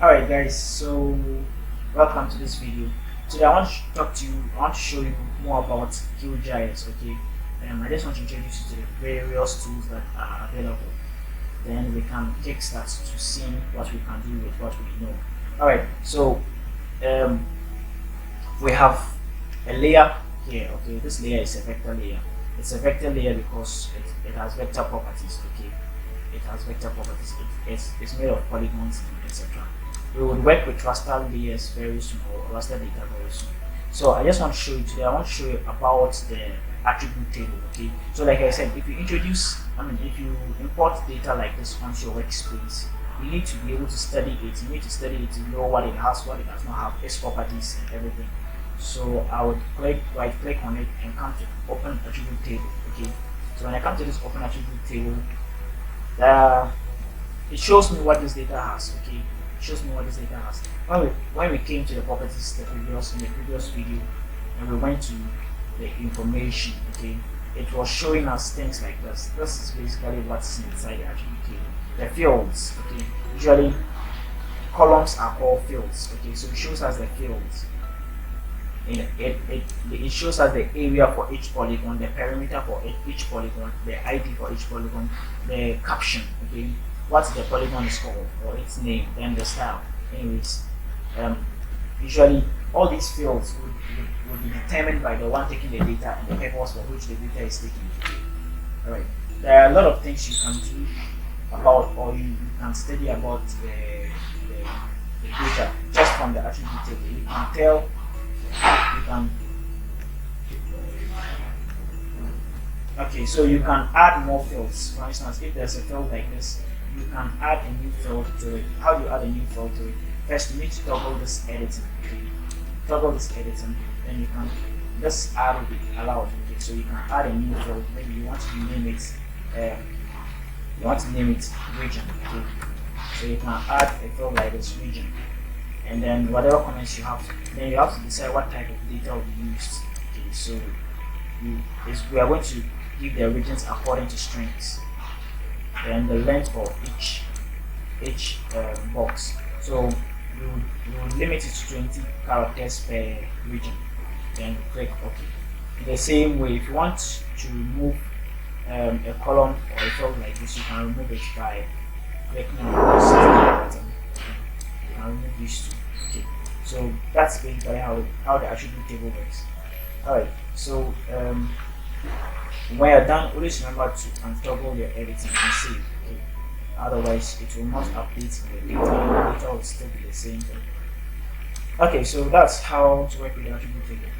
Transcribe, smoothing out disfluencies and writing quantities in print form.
Alright guys, so welcome to this video. Today I want to talk to you, I want to show you more about QGIS, okay? I just want to introduce you to the various tools that are available. Then we can kickstart to seeing what we can do with what we know. Alright, so we have a layer here, okay? This layer is a vector layer. It's a vector layer because it has vector properties, okay? It has vector properties. It's made of polygons, etc. We will work with raster layers very soon, or raster data very soon. So I just want to show you today, I want to show you about the attribute table, okay? So like I said, if you if you import data like this onto your workspace, you need to be able to study it. You need to study it to know what it has, what it does not have, its properties and everything. So I would right click on it and come to open attribute table, okay? So when I come to this open attribute table, it shows me what this data has, okay? Shows me what this data has. When we came to the properties in the previous video, and we went to the information, okay, it was showing us things like this. This is basically what's inside the attribute table. The fields, okay. Usually columns are called fields, okay. So it shows us the fields. It shows us the area for each polygon, the perimeter for each polygon, the ID for each polygon, the caption, okay, what the polygon is called or its name, then the style. Anyways, usually all these fields would be determined by the one taking the data and the purpose for which the data is taken. Alright, there are a lot of things you can do about, or you can study about the data just from the attribute table. You can tell, okay, so you can add more fields. For instance, if there's a field like this, you can add a new field to it. How do you add a new field to it? First, you need to toggle this editing. Okay? Toggle this editing, then you can this add will be allowed. Okay? So you can add a new field. Maybe you want to name it. Region. Okay? So you can add a field like this region, and then whatever comments you have, then you have to decide what type of data will be used. Okay? So we are going to give the regions according to strings. Then the length of each box. So we will limit it to 20 characters per region. Then click OK. In the same way, if you want to remove a column or a field like this, you can remove it by clicking on this button. You can remove these two. Okay. So that's basically how the attribute table works. Alright, so when you're done, always remember to untoggle your editing and save. Okay? Otherwise, it will not update the data. The data will still be the same thing. Okay, so that's how to work with the attribute table.